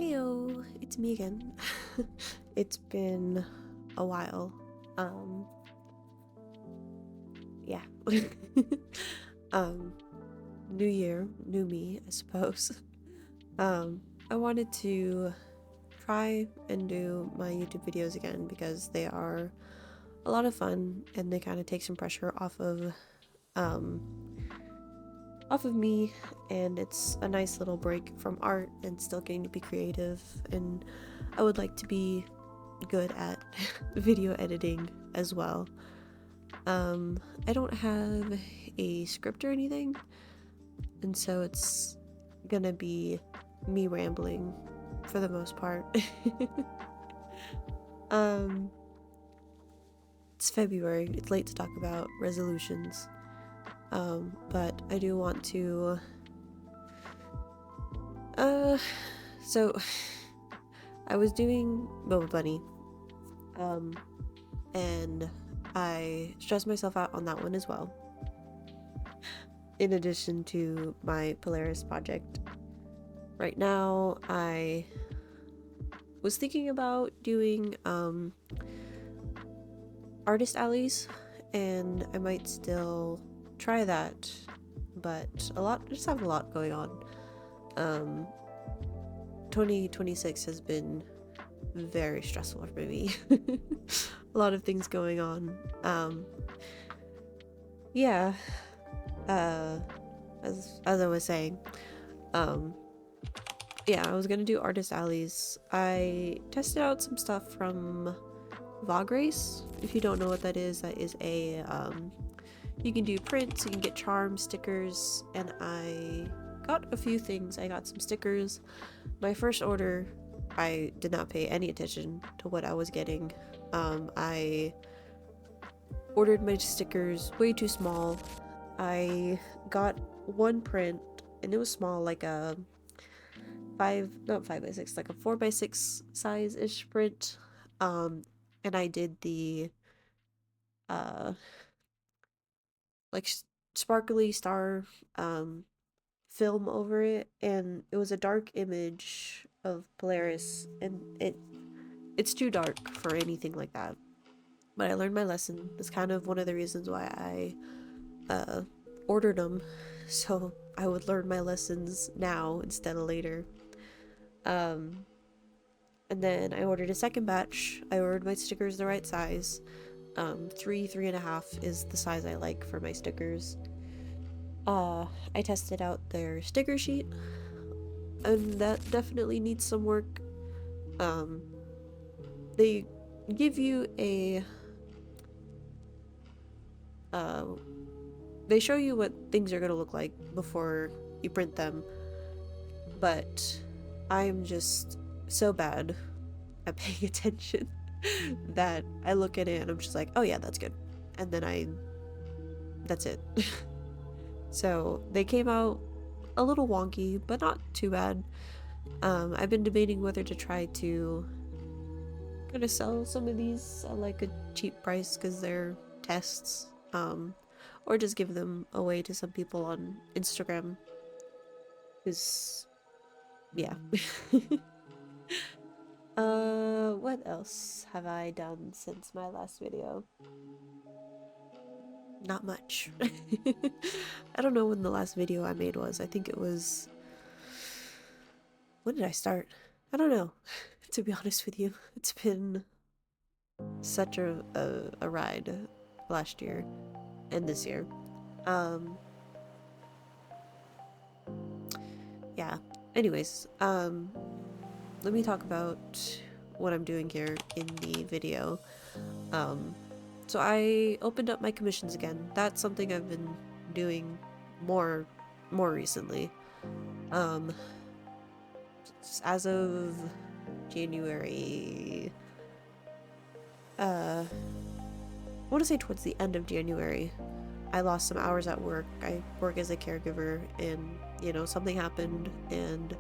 Heyo, it's me again. It's been a while. Yeah. um, New year, new me, I suppose. I wanted to try and do my YouTube videos again because they are a lot of fun and they kind of take some pressure um, off of me, and it's a nice little break from art and still getting to be creative, and I would like to be good at video editing as well. I don't have a script or anything, and so it's gonna be me rambling for the most part. It's February, it's late to talk about resolutions, but I do want to so I was doing Boba Bunny, and I stressed myself out on that one as well, in addition to my Polaris project. Right now, I was thinking about doing artist alleys, and I might still try that, but just have a lot going on. 2026 has been very stressful for me. A lot of things going on. Yeah. As I was saying, yeah, I was gonna do artist alleys. I tested out some stuff from Race. If you don't know what that is a you can do prints, you can get charms, stickers, and I got a few things. I got some stickers. My first order, I did not pay any attention to what I was getting. I ordered my stickers way too small. I got one print and it was small, like a not 5x6, like a 4x6 size-ish print. And I did the like sparkly star film over it, and it was a dark image of Polaris, and it's too dark for anything like that. But I learned my lesson. That's kind of one of the reasons why I ordered them, so I would learn my lessons now instead of later. And then I ordered a second batch. I ordered my stickers the right size. 3.5 is the size I like for my stickers. I tested out their sticker sheet, and that definitely needs some work. They give you a they show you what things are gonna look like before you print them, but I'm just so bad at paying attention that I look at it and I'm just like, oh yeah, that's good, and then that's it. So they came out a little wonky, but not too bad. I've been debating whether to try to kind of sell some of these at like a cheap price because they're tests, or just give them away to some people on Instagram, because yeah. What else have I done since my last video? Not much. I don't know when the last video I made was. I think it was... When did I start? I don't know, to be honest with you. It's been such a ride last year and this year. Yeah. Anyways, let me talk about what I'm doing here in the video. So I opened up my commissions again. That's something I've been doing more recently. As of January, I want to say towards the end of January, I lost some hours at work. I work as a caregiver, and you know, something happened, and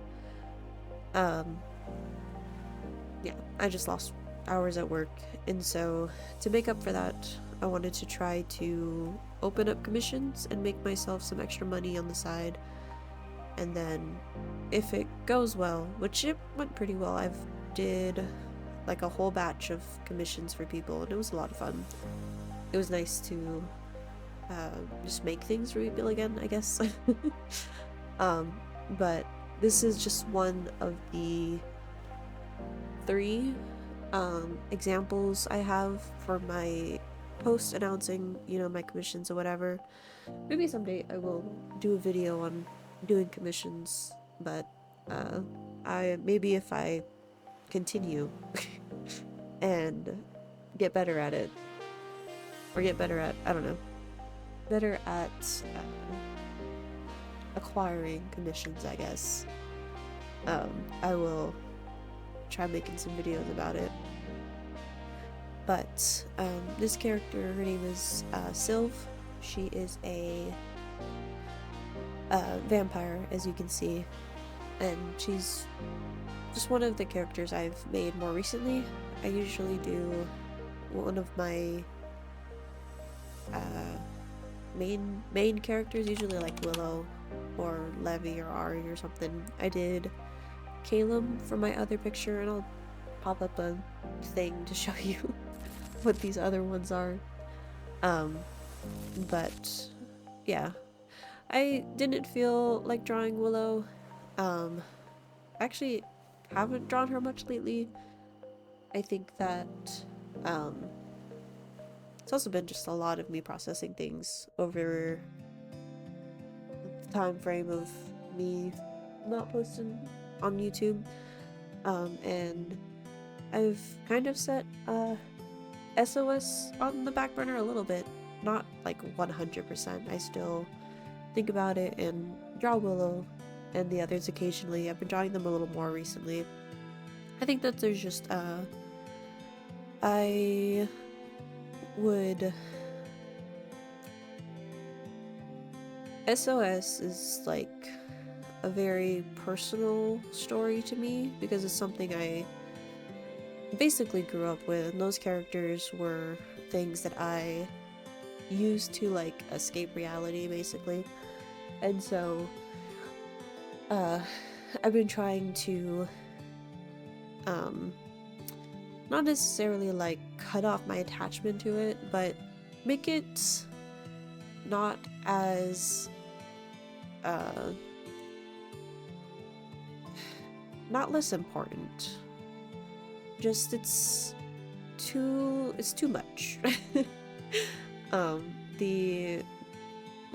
yeah, I just lost hours at work. And so to make up for that, I wanted to try to open up commissions and make myself some extra money on the side, and then if it goes well, which it went pretty well, I've did like a whole batch of commissions for people, and it was a lot of fun. It was nice to just make things for people again, I guess. But this is just one of the 3 examples I have for my post announcing, you know, my commissions or whatever. Maybe someday I will do a video on doing commissions, but maybe if I continue and get better at it, or get better at, I don't know, better at acquiring commissions, I guess, I will try making some videos about it. But this character, her name is Sylv. She is a vampire, as you can see, and she's just one of the characters I've made more recently. I usually do one of my main characters, usually like Willow or Levi or Ari or something. I did Caleb for my other picture, and I'll pop up a thing to show you what these other ones are. But yeah, I didn't feel like drawing Willow. Actually haven't drawn her much lately. I think that it's also been just a lot of me processing things over the time frame of me not posting on YouTube. And I've kind of set SOS on the back burner a little bit, not like 100%. I still think about it and draw Willow and the others occasionally. I've been drawing them a little more recently. I think that there's just I would SOS is like a very personal story to me because it's something I basically grew up with, and those characters were things that I used to like escape reality basically. And so I've been trying to not necessarily like cut off my attachment to it, but make it not as not less important. Just it's too much.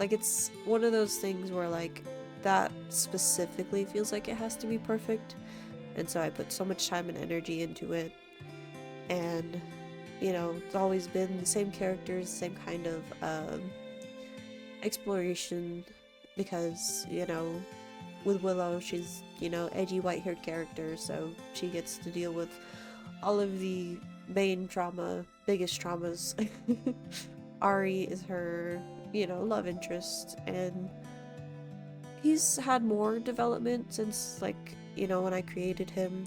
It's one of those things where like that specifically feels like it has to be perfect, and so I put so much time and energy into it, and you know, it's always been the same characters, same kind of exploration, because you know, with Willow, she's, you know, edgy white-haired character, so she gets to deal with all of the main trauma, biggest traumas. Ari is her, you know, love interest, and he's had more development since, like, you know, when I created him.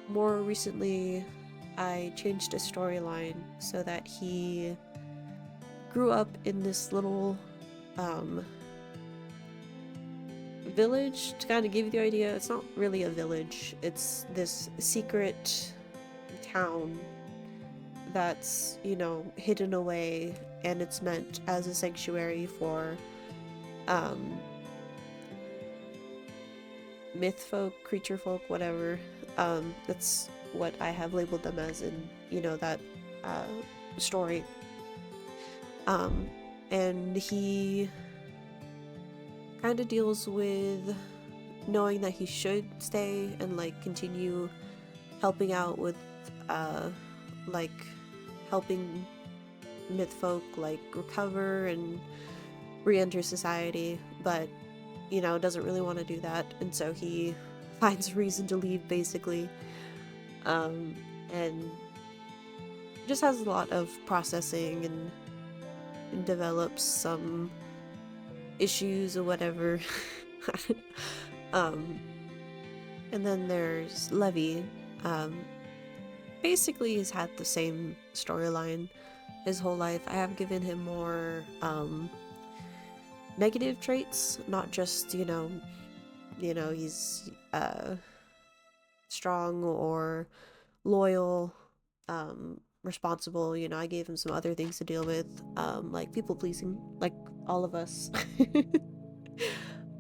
More recently, I changed his storyline so that he grew up in this little village. To kind of give you the idea, it's not really a village, it's this secret town that's, you know, hidden away, and it's meant as a sanctuary for myth folk, creature folk, whatever. That's what I have labeled them as in, you know, that story. And he kind of deals with knowing that he should stay and like continue helping out with like helping myth folk like recover and re-enter society, but you know, doesn't really want to do that, and so he finds a reason to leave basically, and just has a lot of processing and develops some issues or whatever. And then there's Levi. Basically he's had the same storyline his whole life. I have given him more negative traits, not just, he's strong or loyal, responsible. I gave him some other things to deal with, like people pleasing, like all of us.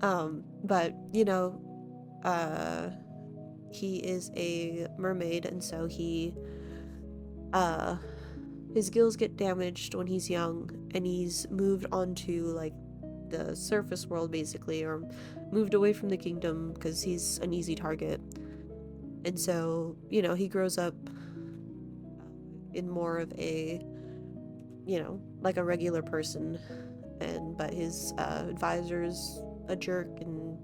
But he is a mermaid, and so uh his gills get damaged when he's young, and he's moved onto like the surface world basically, or moved away from the kingdom because he's an easy target. And so he grows up in more of a like a regular person, but his advisor's a jerk, and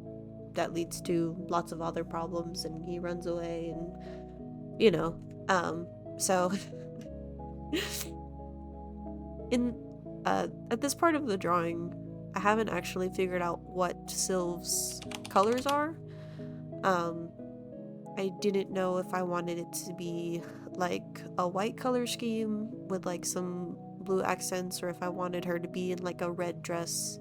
that leads to lots of other problems, and he runs away, and so in at this part of the drawing, I haven't actually figured out what Sylve's colors are. I didn't know if I wanted it to be like a white color scheme with like some blue accents, or if I wanted her to be in like a red dress.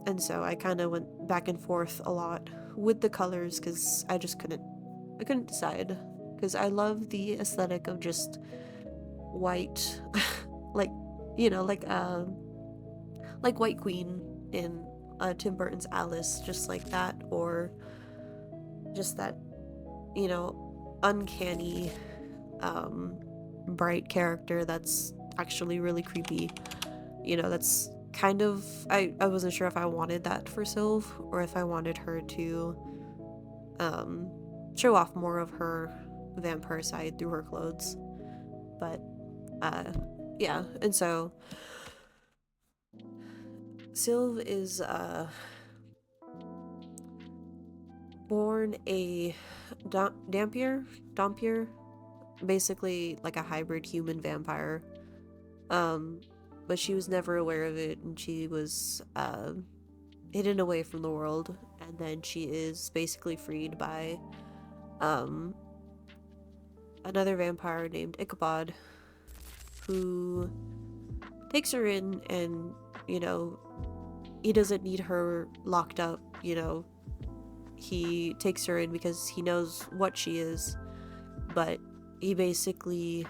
And so I kind of went back and forth a lot with the colors because I couldn't decide, because I love the aesthetic of just white, like like White Queen in Tim Burton's Alice, just like that, or just that uncanny bright character that's actually really creepy. That's kind of, I wasn't sure if I wanted that for Sylve, or if I wanted her to show off more of her vampire side through her clothes. But yeah, and so Sylve is born a Dampier, basically like a hybrid human vampire. But she was never aware of it, and she was hidden away from the world, and then she is basically freed by another vampire named Ichabod, who takes her in, and he doesn't need her locked up. He takes her in because he knows what she is, but he basically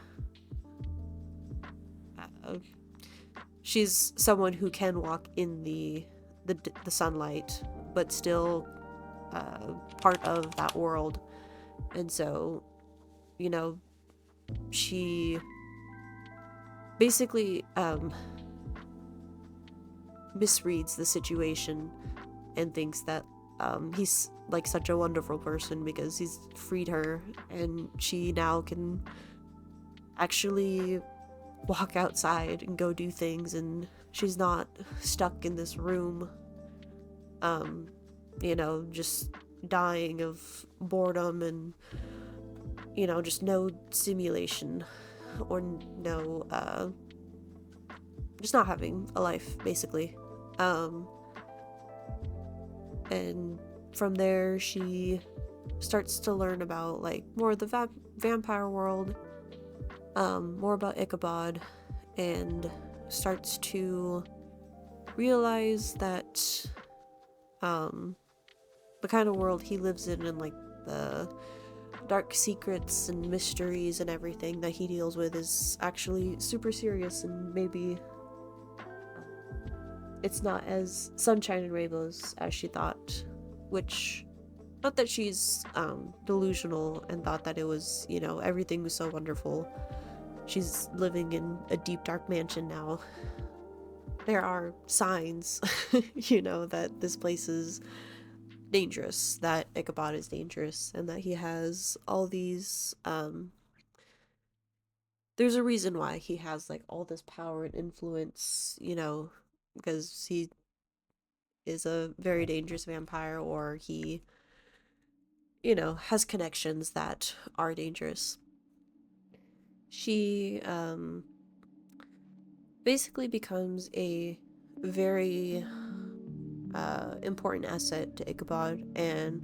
she's someone who can walk in the sunlight, but still part of that world. And so she basically misreads the situation and thinks that he's like such a wonderful person because he's freed her, and she now can actually walk outside and go do things, and she's not stuck in this room just dying of boredom, and just no stimulation, or no just not having a life basically. And from there she starts to learn about like more of the vampire world, more about Ichabod, and starts to realize that the kind of world he lives in, and like the dark secrets and mysteries and everything that he deals with, is actually super serious, and maybe it's not as sunshine and rainbows as she thought. Which, not that she's delusional and thought that it was, everything was so wonderful. She's living in a deep dark mansion now. There are signs that this place is dangerous, that Ichabod is dangerous, and that he has all these there's a reason why he has like all this power and influence, because he is a very dangerous vampire, or he has connections that are dangerous. She basically becomes a very important asset to Ichabod, and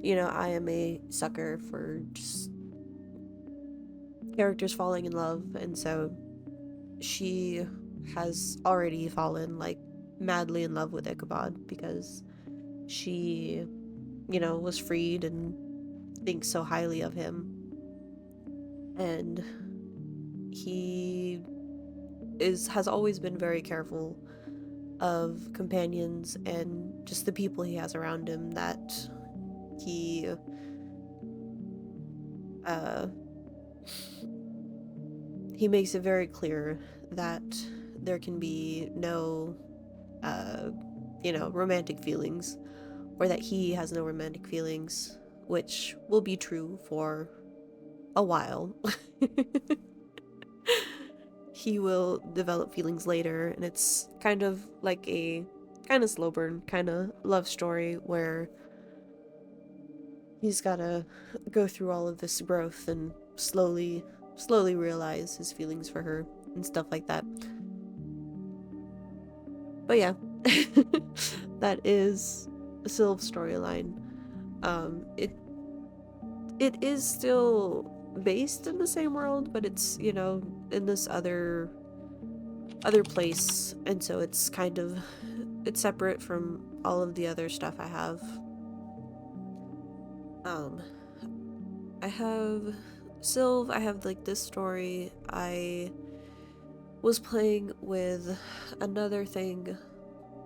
I am a sucker for just characters falling in love, and so she has already fallen like madly in love with Ichabod because she, you know, was freed and thinks so highly of him. And he has always been very careful of companions and just the people he has around him, that he uh he makes it very clear that there can be no uh you know, romantic feelings, or that he has no romantic feelings, which will be true for a while. He will develop feelings later, and it's kind of like a kind of slow burn kind of love story where he's gotta go through all of this growth and slowly realize his feelings for her and stuff like that. But yeah, that is a Sylve storyline. It is still based in the same world, but it's, you know, in this other place, and so it's kind of, it's separate from all of the other stuff I have. Um, I have Sylve, I have like this story. I was playing with another thing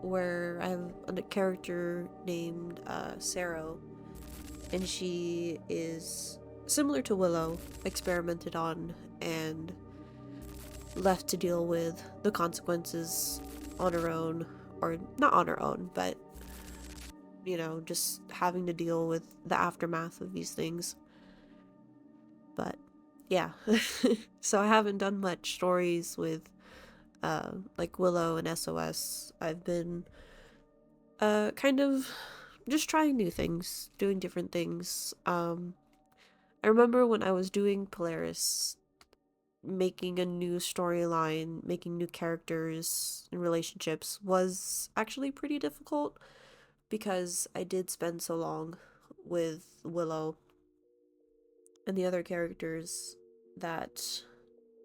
where I have a character named Sarah, and she is similar to Willow, experimented on and left to deal with the consequences on her own, or not on her own, but you know, just having to deal with the aftermath of these things. But yeah, so I haven't done much stories with like Willow and SOS. I've been kind of just trying new things, doing different things. I remember when I was doing Polaris, making a new storyline, making new characters and relationships was actually pretty difficult because I did spend so long with Willow and the other characters that,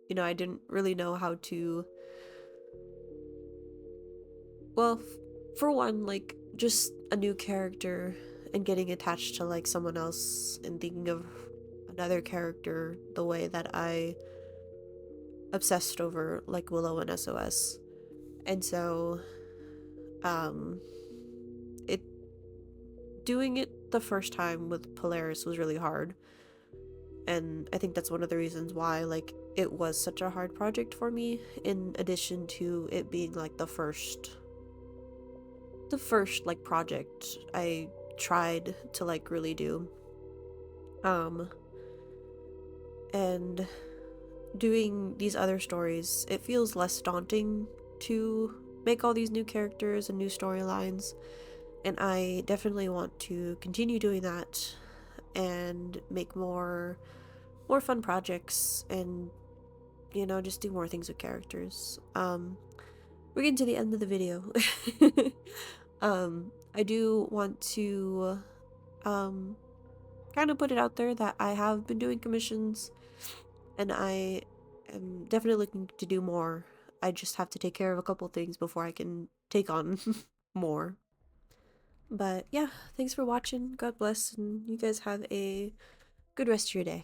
you know, I didn't really know how to, well, for one, like, just a new character and getting attached to, like, someone else and thinking of another character the way that I obsessed over, like, Willow and SOS. And so, um, it, doing it the first time with Polaris was really hard. And I think that's one of the reasons why, like, it was such a hard project for me, in addition to it being, like, the first, like, project I tried to, like, really do. And doing these other stories, it feels less daunting to make all these new characters and new storylines, and I definitely want to continue doing that and make more fun projects, and you know, just do more things with characters. We're getting to the end of the video. I do want to kind of put it out there that I have been doing commissions, and I am definitely looking to do more. I just have to take care of a couple things before I can take on more. But yeah, thanks for watching. God bless, and you guys have a good rest of your day.